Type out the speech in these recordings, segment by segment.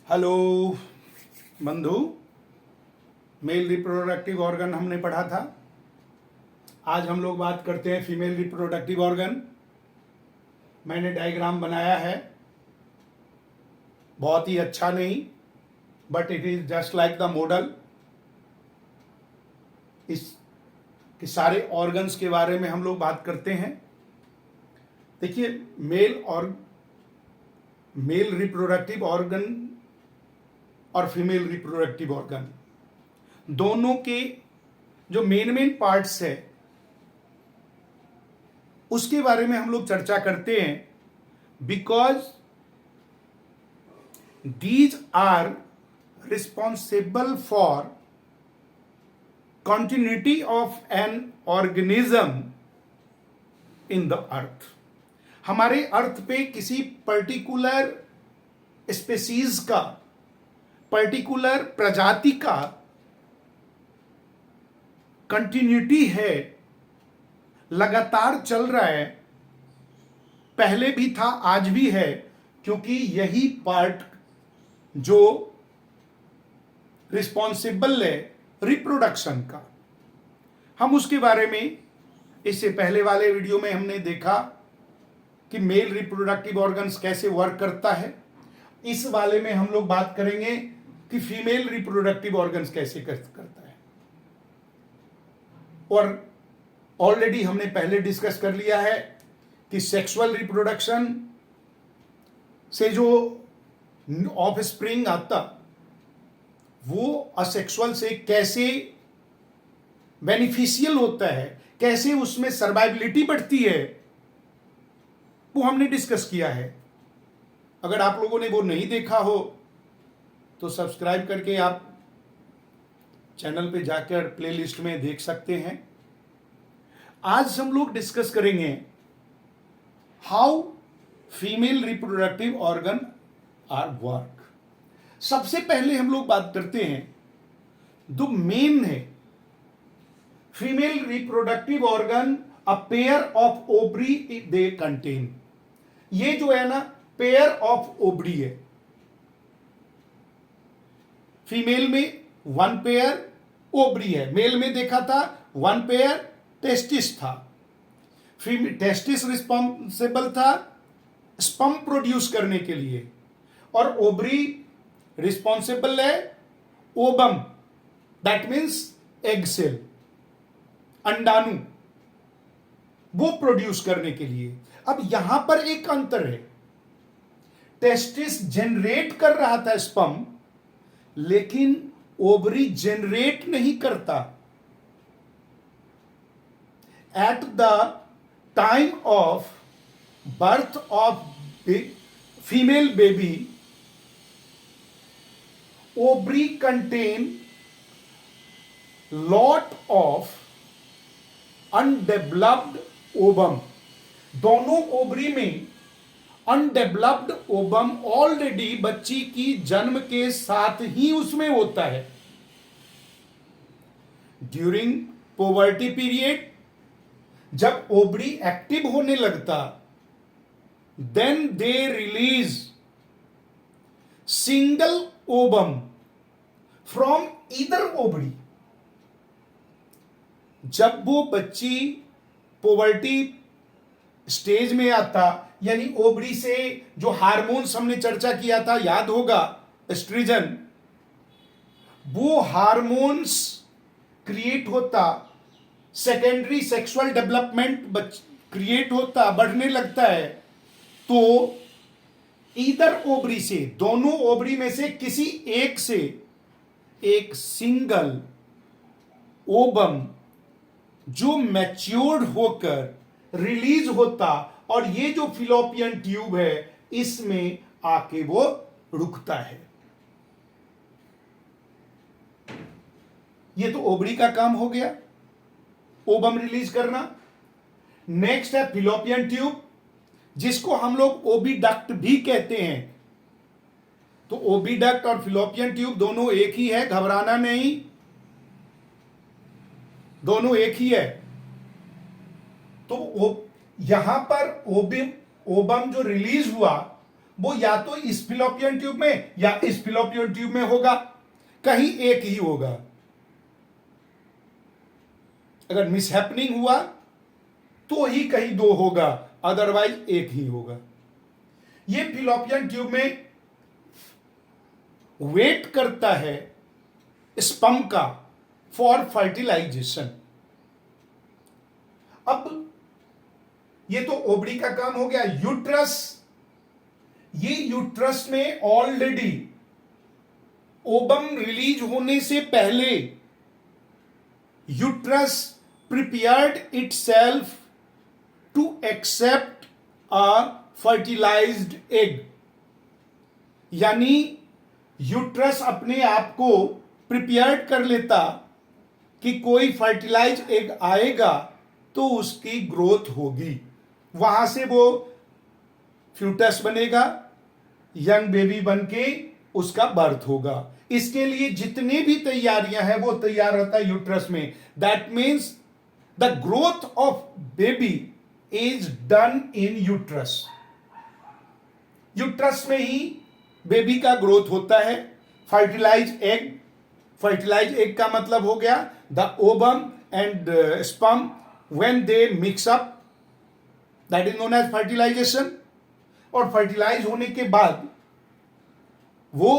Hello बंधु, male reproductive organ हमने पढ़ा था। आज हम लोग बात करते हैं फीमेल रिप्रोडक्टिव ऑर्गन। मैंने डायग्राम बनाया है, बहुत ही अच्छा नहीं, but it is just like the model. इस के सारे ऑर्गन्स के बारे में हम लोग बात करते हैं। देखिए, मेल रिप्रोडक्टिव ऑर्गन और फीमेल रिप्रोडक्टिव ऑर्गन दोनों के जो मेन पार्ट्स है उसके बारे में हम लोग चर्चा करते हैं, because these are responsible for continuity of an organism in the earth। हमारे अर्थ पे किसी पर्टिकुलर स्पेसीज का, पर्टिकुलर प्रजाति का कंटिन्यूटी है, लगातार चल रहा है, पहले भी था आज भी है, क्योंकि यही पार्ट जो रिस्पॉन्सिबल है रिप्रोडक्शन का। हम उसके बारे में इससे पहले वाले वीडियो में हमने देखा कि मेल रिप्रोडक्टिव ऑर्गन्स कैसे वर्क करता है। इस वाले में हम लोग बात करेंगे कि फीमेल रिप्रोडक्टिव ऑर्गन्स कैसे करता है। और ऑलरेडी हमने पहले डिस्कस कर लिया है कि सेक्सुअल रिप्रोडक्शन से जो ऑफ स्प्रिंग आता वो असेक्सुअल से कैसे बेनिफिशियल होता है, कैसे उसमें सर्वाइबिलिटी बढ़ती है, वो हमने डिस्कस किया है। अगर आप लोगों ने वो नहीं देखा हो तो सब्सक्राइब करके आप चैनल पे जाकर प्लेलिस्ट में देख सकते हैं। आज हम लोग डिस्कस करेंगे how female reproductive organ are work. सबसे पहले हम लोग बात करते हैं जो मेन है female reproductive organ, a pair of ovary they contain. ये जो है ना, पेयर ऑफ ओवरी है। फीमेल में वन पेयर ओवरी है, मेल में देखा था वन पेयर टेस्टिस था। टेस्टिस रिस्पॉन्सिबल था स्पर्म प्रोड्यूस करने के लिए, और ओवरी रिस्पॉन्सिबल है ovum, that means egg cell, अंडाणु, वो प्रोड्यूस करने के लिए। अब यहां पर एक अंतर है, टेस्टिस जनरेट कर रहा था स्पर्म, लेकिन ओवरी जनरेट नहीं करता। At the time of birth of female baby, ovary contain lot of undeveloped ovum। दोनों ओवरी में अनडेवलप्ड ओबम ऑलरेडी बच्ची की जन्म के साथ ही उसमें होता है। ड्यूरिंग पोवर्टी पीरियड जब ओवरी एक्टिव होने लगता, then they release single ovum from either ovary. जब वो बच्ची पोवर्टी स्टेज में आता, यानी ओवरी से जो हार्मोन्स हमने चर्चा किया था, याद होगा, एस्ट्रोजन, वो हार्मोन्स क्रिएट होता, सेकेंडरी सेक्सुअल डेवलपमेंट क्रिएट होता, बढ़ने लगता है, तो ईदर ओवरी से, दोनों ओवरी में से किसी एक से एक सिंगल ओबम जो मैच्योर्ड होकर रिलीज होता, और ये जो फिलोपियन ट्यूब है इसमें आके वो रुकता है। ये तो ओवरी का काम हो गया, ओबम रिलीज करना। नेक्स्ट है फिलोपियन ट्यूब, जिसको हम लोग ओविडक्ट भी कहते हैं। तो ओविडक्ट और फिलोपियन ट्यूब दोनों एक ही है, घबराना नहीं, दोनों एक ही है। तो यहां पर ओबम जो रिलीज हुआ वो या तो इस फिलोपियन ट्यूब में या इस फिलोपियन ट्यूब में होगा, कहीं एक ही होगा। अगर मिसहैपनिंग हुआ तो ही कहीं दो होगा, अदरवाइज एक ही होगा। ये फिलोपियन ट्यूब में वेट करता है स्पर्म का फॉर फर्टिलाइजेशन। अब ये तो ओवरी का काम हो गया। यूट्रस, ये यूट्रस में ऑलरेडी ओवम रिलीज होने से पहले uterus prepared itself to accept a fertilized egg, यानी यूट्रस अपने आप को प्रिपेयर्ड कर लेता कि कोई फर्टिलाइज एग आएगा तो उसकी ग्रोथ होगी, वहां से वो फ्यूटस बनेगा, यंग बेबी बन के उसका बर्थ होगा। इसके लिए जितने भी तैयारियां हैं वो तैयार रहता है यूट्रस में। That means the growth of baby is done in uterus. Uterus में ही बेबी का ग्रोथ होता है। फर्टिलाइज एग, फर्टिलाइज एग का मतलब हो गया the ovum and sperm when they mix up, that is known as fertilization. और फर्टिलाइज होने के बाद वो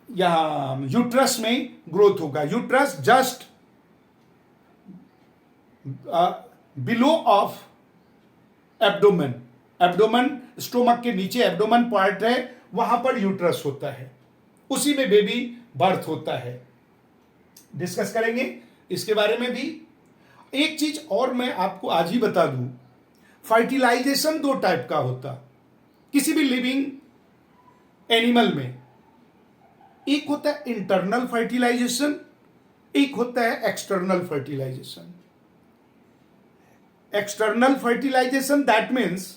यहां यूट्रस में ग्रोथ होगा। Uterus just below of abdomen, abdomen stomach के नीचे एब्डोमेन पार्ट है, वहां पर यूट्रस होता है, उसी में बेबी बर्थ होता है। डिस्कस करेंगे इसके बारे में भी। एक चीज और मैं आपको आज ही बता दूं, फर्टिलाइजेशन दो टाइप का होता किसी भी लिविंग एनिमल में। एक होता है इंटरनल फर्टिलाइजेशन, एक होता है external fertilization. External fertilization that means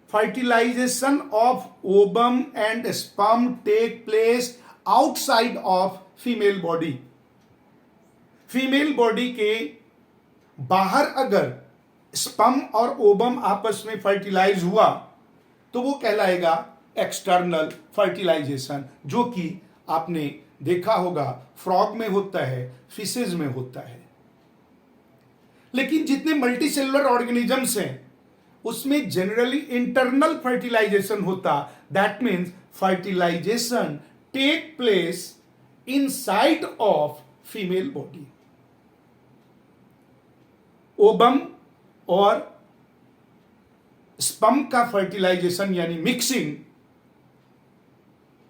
fertilization of ovum and sperm take place outside of female body। Female body के बाहर अगर स्पर्म और ओवम आपस में फर्टिलाइज हुआ तो वो कहलाएगा एक्सटर्नल फर्टिलाइजेशन, जो कि आपने देखा होगा फ्रॉग में होता है, फिशेज में होता है। लेकिन जितने मल्टी सेलुलर ऑर्गेनिजम्स हैं उसमें जनरली इंटरनल फर्टिलाइजेशन होता। That means fertilization take place inside of female body. Ovum और स्पर्म का फर्टिलाइजेशन यानी मिक्सिंग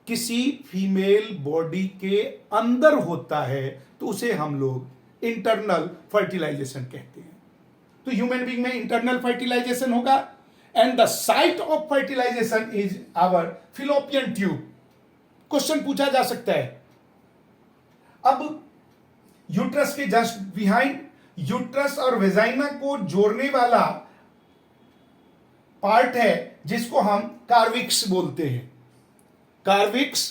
किसी फीमेल बॉडी के अंदर होता है तो उसे हम लोग इंटरनल फर्टिलाइजेशन कहते हैं। तो ह्यूमन बीइंग में इंटरनल फर्टिलाइजेशन होगा and the site of fertilization is our fallopian tube. Question पूछा जा सकता है। अब यूट्रस के जस्ट बिहाइंड, यूट्रस और वेजाइना को जोड़ने वाला पार्ट है जिसको हम कार्विक्स बोलते हैं। कार्विक्स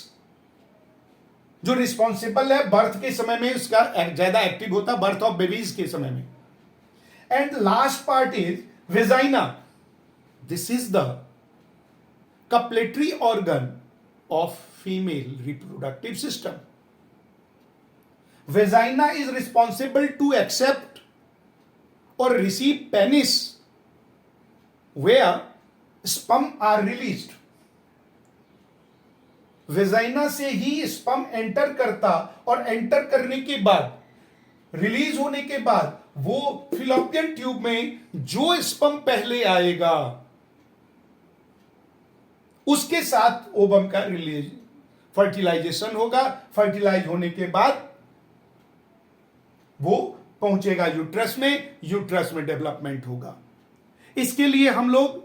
जो रिस्पॉन्सिबल है बर्थ के समय में, उसका ज्यादा एक्टिव होता है बर्थ ऑफ बेबीज के समय में। And last part is vagina. This is the copulatory organ of female reproductive system. Vagina is responsible to accept or receive penis where sperm are released. Vagina से ही sperm enter करता और enter करने के बाद, release होने के बाद वो फिलोपियन ट्यूब में जो स्पर्म पहले आएगा उसके साथ ओवम का रिलीज फर्टिलाइजेशन होगा। फर्टिलाइज होने के बाद वो पहुंचेगा यूट्रस में, यूट्रस में डेवलपमेंट होगा। इसके लिए हम लोग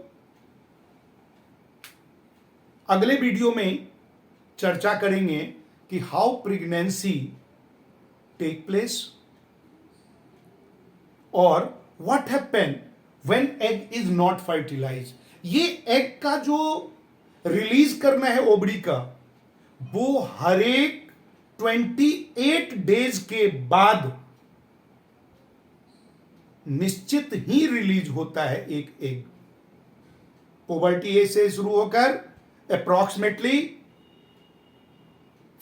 अगले वीडियो में चर्चा करेंगे कि हाउ प्रेगनेंसी टेक प्लेस और what happen when egg is not fertilize. ये एग का जो रिलीज करना है ओवरी का, वो हर एक 28 डेज के बाद निश्चित ही रिलीज होता है एक एग। पोवर्टी एज से शुरू होकर अप्रॉक्सीमेटली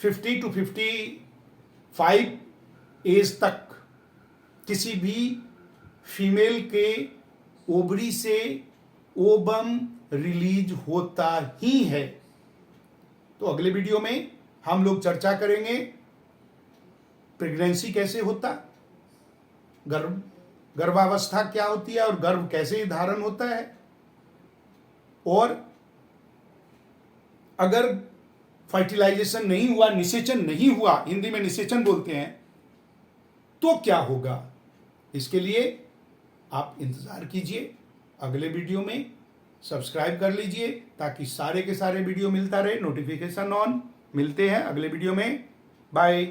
50 to 55 एज तक किसी भी फीमेल के ओवरी से ओवम रिलीज होता ही है। तो अगले वीडियो में हम लोग चर्चा करेंगे प्रेगनेंसी कैसे होता, गर्भावस्था क्या होती है और गर्भ कैसे धारण होता है, और अगर फर्टिलाइजेशन नहीं हुआ, निषेचन नहीं हुआ, हिंदी में निषेचन बोलते हैं, तो क्या होगा। इसके लिए आप इंतजार कीजिए। अगले वीडियो में सब्सक्राइब कर लीजिए ताकि सारे के सारे वीडियो मिलता रहे, नोटिफिकेशन ऑन। मिलते हैं अगले वीडियो में। बाय।